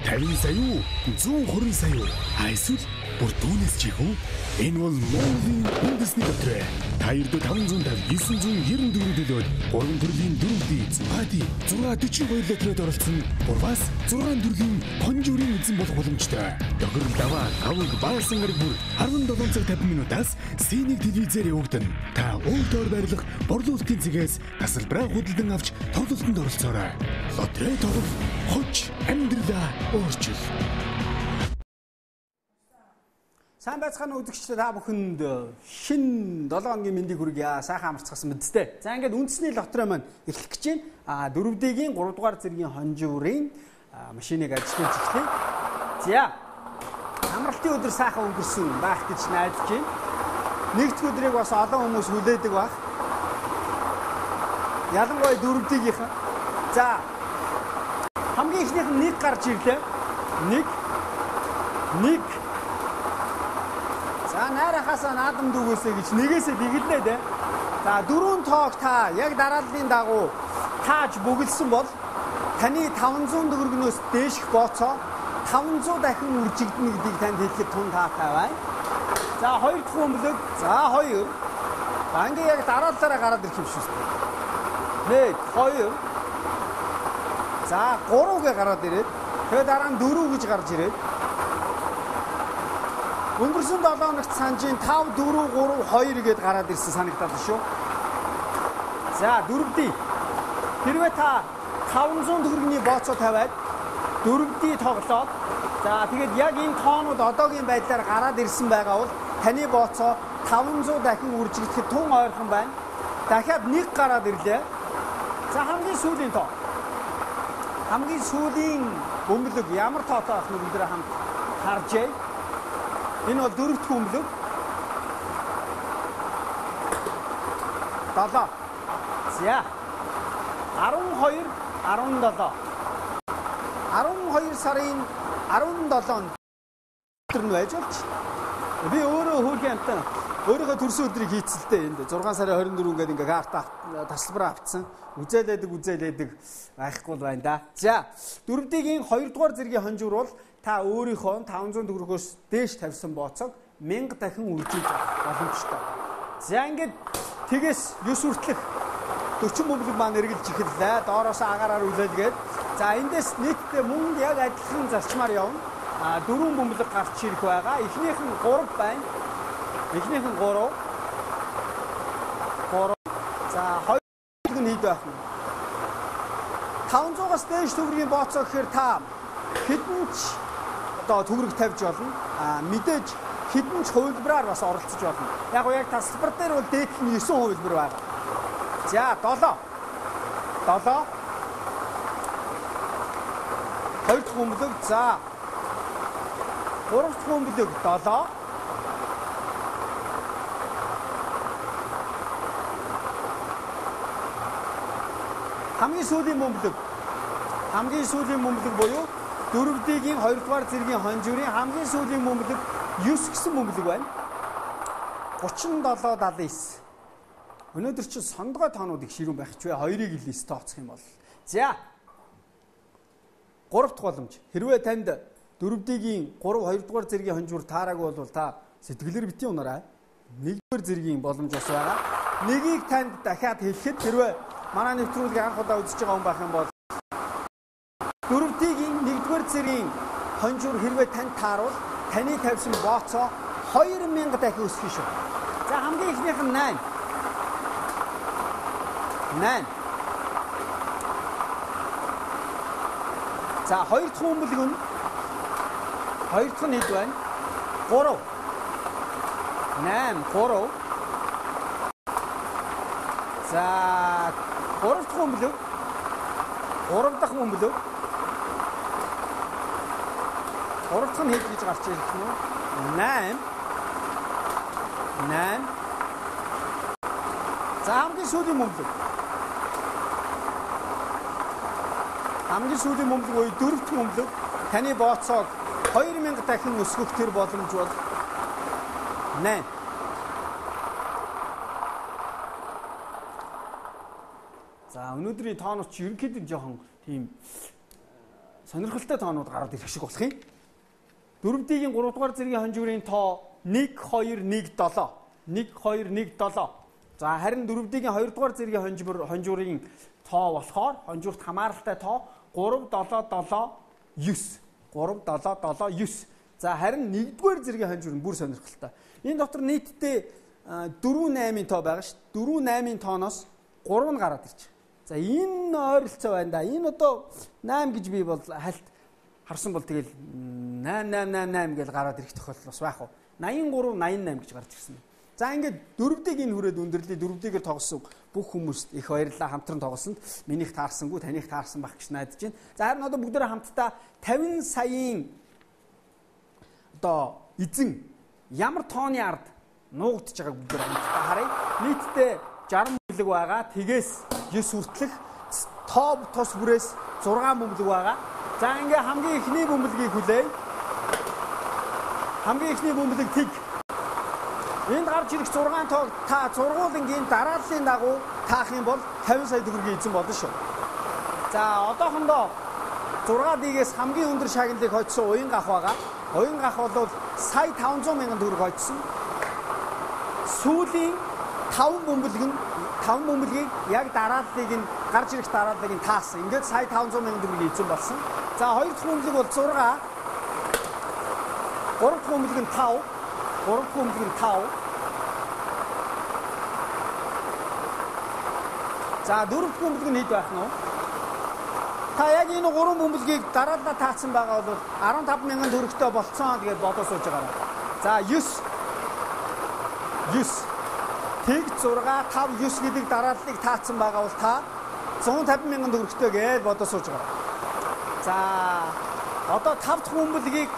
50 сая юу? 120 сая юу? Эсвэл бүр түүнээс ч их үү? Энэ бол Монголын үндэсний дотроо. Та ердөө 550 994 төлөөд 3 төрлийн дөрөвдий Зугаати 642 литрээр оролцсон. Бургаас 6 төрлийн хонжуурын эзэн болох боломжтой. Тохирол даваа аваг баасан гараг бүр 17 цаг 50 минутаас Синийг телевизээр явагдана. Та өөртөө барилах борлуулалтын цэгээс тасалбараа худалдан авч тоглолтод оролцоорой. Лотерей тоглох хоч амьдралаа өөрчил. Сайн байцгаана үзэгчдээ та бүхэнд шинэ 7 хоногийн мэндийг хүргье. Сайхан амарцгасан мэдтэй. За ингээд үндэсний лотерей маань эхлэх гэж байна. 4D-гийн 3 дугаар зэргийн хонжуурын машиныг ажиллуулж эхлэе. За. Амралтын өдөр сайхан өнгөрсөн байх гэж найдаж байна. Нэгд өдрийг бас олон хүмүүс хүлээдэг баг. Ялангуяа 4D-гийнхэн. За. Хамгийн ихнийх нь 1 гарч ирлээ. 1 За найрахаасаа наадам дүүгээсэй гэж нэгээсээ тэгэлнэ дээ. За 4 тоог та яг дарааллын дагуу тааж бөглсөн бол таны 500 төгрөгнөөс дээшх бооцоо 500 дахин үржигдэнэ гэдгийг танд хэлэхэд тун таатай байна. За 2 дахь өмлөг. За 2. Ингээ яг дарааллаараа гараад ирэх юм шүү дээ. 1 2. За 3-гээ гараад ирээд тэгээ дараа нь 4 гэж гарч ирээд өнгөрсөн 7 хоногт санжийн 5 4 3 2 гээд гараад ирсэн санагдаад байна шүү. За 4D. Хэрвээ та 500 төгрөгийн бооцоо тавиад 4D тоглоод за тэгээд яг энэ тоонууд одоогийн байдлаар гараад ирсэн байгаа бол таны бооцоо 500 дахин үржигдэхэд тун ойрхон байна. Дахиад 1 гараад ирлээ. За хамгийн сүүлийн тоо. Хамгийн сүүлийн бөмбөлөг ямар тоотой ах нь бүгдээ хамт харжээ. Энэ бол 4 дахь бөмбөлөг. 7. За. 12 17. 12 сарын 17-нд өдөр нь байж болж. Би өөрөө хөөрхөн амтан өөрийнхөө төрсөн өдрийг хийцэлтэй энд 6 сарын 24 гээд ингээ карта тасалбараа авцсан. Үзээлээдэг байхгүй байна да. За 4D-гийн 2 дугаар зэргийн хонжуур бол та өөрийнхөө 500 төгрөгөөс дээш тавьсан бооцоог 1000 дахин үржиж авах боломжтой. За ингээд тэгээс 9 хүртэлх 40 бөмбөлөг маань эргэлж эхэллээ. Доороос агаараар үлээлгээд. За эндээс нийтдээ мөн яг адилхан зарчмаар явна. 4 бөмбөлөг гарч ирэх байгаа. Эхнийх нь 3 байна. Эхнийх нь 3. За 2 нь хэд байх вэ? 500-аас дээш төгрөгийн бооцоо гэхээр та хэдэн ч одоо төгрөг тавьж болно. Мэдээж хэдэн ч хувилбараар бас оролцож болно. Яг тасалбар дээр бол дээд нь 9 хувилбар байна. За 7. 2 дахь бөмбөлөг. За 3 дахь бөмбөлөг 7. Хамгийн сүүлийн бөмбөлөг буюу 4D-гийн 2 дугаар зэргийн хонжуурын хамгийн сүүлийн бөмбөлөг 9 гэсэн бөмбөлөг байна. 37-79. Өнөөдөр чинь сондгой тоонууд их ширүүн байх ч вэ? 2-ыг л 9 тооцох юм бол. За. 3 дахь боломж. Хэрвээ танд 4D-гийн 2 дугаар зэргийн хонжуур таараагүй бол та сэтгэлээр битгий унаарай. 1 дугаар зэргийн боломж бас байгаа. Нэгийг танд дахиад хэлэхэд хэрвээ манай нэвтрүүлгийг анх удаа үзэж байгаа хүн байх юм бол 4D-гийн 1 дугаар зэргийн хонжуур хэрвээ танд таарвал таны тавьсан бооцоо 2000 дахин өсөх шүү. За хамгийн ихнийх нь 8. За 2 дахь бөмбөлөг нь 2 дахь нь хэд байна? 3. 3. За 3 дахь бөмбөлөг. 3 дахь бөмбөлөг. 3 дахь нь хэд гэж гарч ирэх нь 8. За хамгийн сүүлийн бөмбөлөг. Хамгийн сүүлийн бөмбөлөг буюу 4 дахь бөмбөлөг таны бооцоог 2000 дахин өсгөх тэр боломж бол 8. За өнөөдрийн тоонууд ерөнхийдөө жоохон тийм сонирхолтой тоонууд гараад ирэх шиг болох юм. 4D-ийн 3 дугаар зэргийн хонжуурын тоо 1 2 1 7. 1 2 1 7. За харин 4D-ийн 2 дугаар зэргийн хонжуурын тоо болохоор хонжуурт хамааралтай тоо 3 7 7 9. 3 7 7 9. За харин 1-р зэргийн хонжуур нь бүр сонирхолтой. Энэ дотор нийтдээ 4 8-ийн тоо байгаа шүү. 4 8-ийн тооноос 3 нь гараад ирж. За энэ ойролцоо байна да. Энэ одоо 8 гэж би бол хальт харсан бол тэгэл 8 гэж гараад ирэх тохиолдол бас байх уу. 83 88 гэж гарч ирсэн. За ингээд 4D-ийг энэ хүрээд өндөрлөе. 4D-гээр тоглосон бүх хүмүүст их баярлалаа. Хамтран тоглосонд минийх таарсангүй, таних таарсан байх гэж найдаж байна. За харин одоо бүгдээрээ хамтдаа 50 саяын одоо эзэн ямар тооны ард нуугдж байгааг бүгдээр хамтдаа харъя. Нийтдээ 60 бөмбөлөг байгаа. Тэгээс 9 хүртэлх тоо тус бүрээс 6 бөмбөлөг байгаа. За ингээ хамгийн ихний бөмбөлгийг хүлээе. Хамгийн ихний бөмбөлөг тэг. Энд гарч ирэх 6 тоог та зургуулынгийн дарааллын дагуу таах юм бол 50 сая төгрөгийн эзэн болно шүү. За одоохондоо 6D-гээс хамгийн өндөр шагналыг хоцсон уян гах байгаа. Уян гах бол сая 500 мянган төгрөг хоцсон. Сүүлийн 5 бөмбөлгийг яг дарааллыг нь гарч ирэх дарааллыг нь таасан. Ингээд сая 500 мянган төгрөгийн эзэн болсон. За 2 дахь бөмбөлөг бол 6. 3 дахь бөмбөлөг нь 5. 3 дахь бөмбөлөг нь 5. За 4 дахь бөмбөлөг нь хэд байх нь вэ? Та яг энэ 3 бөмбөлгийг дарааллаа таацсан байгаа бол 15 мянган төгрөгтэй болцсон гэж бодож сууж байгаа. За 9. Тэг 6 5 9 гэдэг дарааллыг таацсан байгаа бол та 150 мянган төгрөгтэй гэж бодож сууж байгаа. За одоо 5 дахь бөмбөлгийг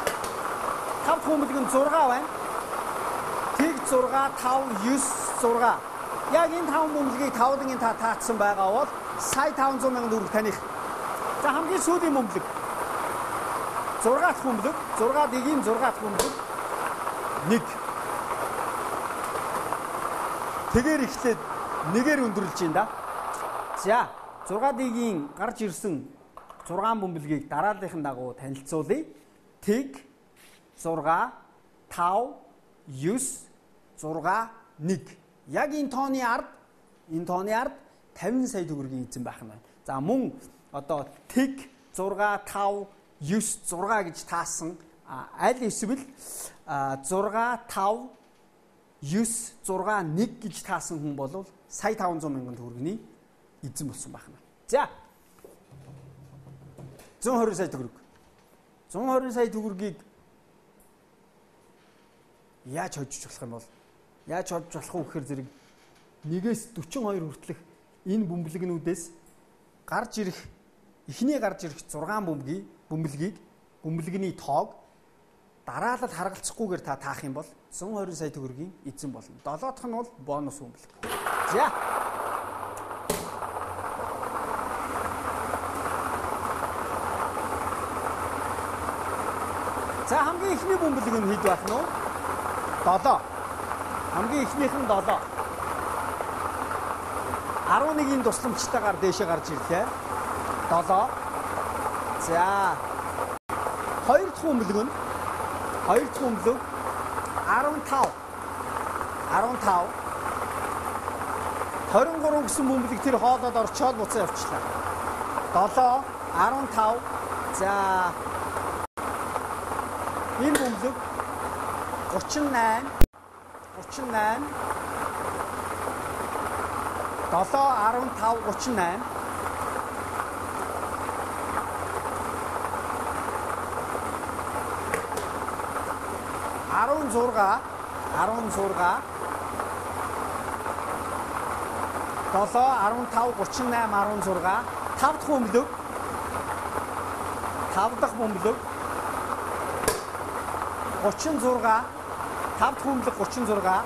6 байна. Тэг 6 5 9 6. Яг энэ 5 бөмбөлгийг 5-ын та таацсан байгаа бол сая 500 мянган төгрөг таних. За хамгийн сүүлийн бөмбөлөг 6 дахь бөмбөлөг 6D-ийн 6 дахь бөмбөлөг 1. Тэгээр ихлээд нэгээр өндөрлж байна да. За 6D-ийн гарч ирсэн 6 бөмбөлгийг дарааллын дагуу танилцуулъя. Тэг 6 5 9 6 1. Яг энэ тооны ард 50 сая төгрөгийн эзэн байх нь байна. За мөн одоо тэг 6 5 9 6 гэж таасан аль эсвэл 6 5 9 6 1 гэж таасан хүн бол сая 500 мянган төгрөгийн эзэн болсон байх нь. За 120 сая төгрөг. 120 сая төгрөгийг яаж хожиж болох юм бол? Яаж хожиж болох вэ гэхээр зэрэг 1-ээс 42 хүртэлх энэ бөмбөлгнүүдээс эхний гарч ирэх 6 бөмбөлгийн тоог дараалал харгалцахгүйгээр та таах юм бол 120 сая төгрөгийн эзэн болно. 7 дахь нь бол бонус бөмбөлөг. За. За хамгийн ихний бөмбөлөг нь хэд байх нь вэ? 7. Хамгийн ихнийх нь 7. 11-ийн тусламжтайгаар дээшээ гарч ирлээ. 7. За. 2 дахь бөмбөлөг нь 15. 15. 23 гэсэн бөмбөлөг тэр хоолоод орчоод буцаа явчлаа. 7 15. За. Энэ бөмбөлөг 38. 7 15 38. Арун зурга 7 15 38 16. 5 дахь бөмбөлөг 36. 5 дахь бөмбөлөг 36.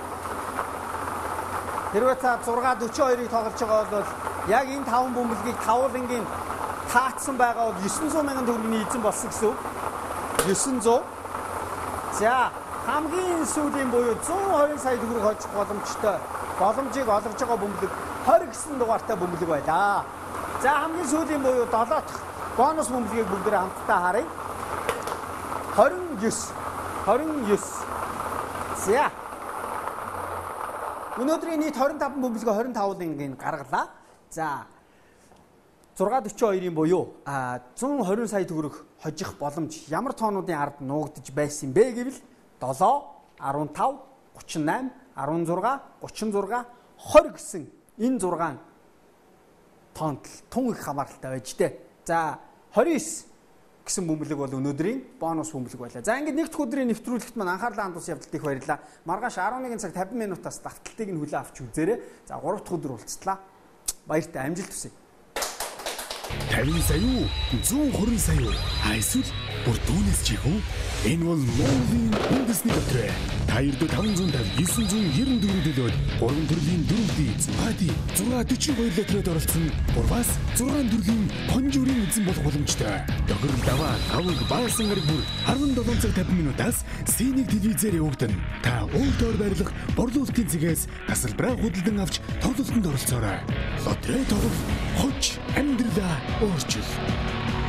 Хэрвээ та 6 42-ыг тоглож байгаа бол яг энэ 5 бөмбөлгийг тавуулангийн таацсан байгаа бол 900 мянган төгрөгийн эзэн болсон гэсэн үг. 900. За хамгийн сүүлийн буюу 120 сая төгрөг хожих боломжийг олгож байгаа бөмбөлөг 20 гэсэн дугаартай бөмбөлөг байлаа. За хамгийн сүүлийн буюу 7 дахь Бонус бөмбөлгийг бүгдээ хамтдаа харъя. 29. За. Өнөөдрийн нийт 25 бөмбөлгөө 25-ыг гаргалаа. За. 642-ийн буюу 120 сая төгрөг хожих боломж ямар тоонуудын ард нуугдж байсан бэ гэвэл 7, 15, 38, 16, 36, 20 гэсэн энэ 6 тоонд тун их хамааралтай байж тээ. За 29 гэсэн бөмбөлөг бол өнөөдрийн бонус бөмбөлөг байлаа. За ингээд нэг дахь өдрийн нэвтрүүлэгт маань анхаарлаа хандуулсан явдалт их баярлалаа. Маргааш 11 цаг 50 минутаас давталтыг нь хүлээн авч үзээрэй. За 3 дахь өдөр уулзтлаа. Баяртай амжилт хүсье. 50 сая, 120 сая. Эсвэл бүр түүнээс ч их үү? Энэ бол Монголын үндэсний дотроо. Та ердөө 550 994 төлөөд 3 төрлийн дөрөвдий эзэмхати 642 литрээр оролцсон. Урвас 6 төрлийн конжурын эзэн болох боломжтой. Тохирол даваа аваг баасан гараг бүр 17 цаг 50 минутаас Синийг телевизээр явагдана. Та өөртөө барилах борлуулалтын цэгээс тасалбараа худалдан авч тоглолтод оролцоорой. Лотерей тоглох хоч амьдралаа өөрчил.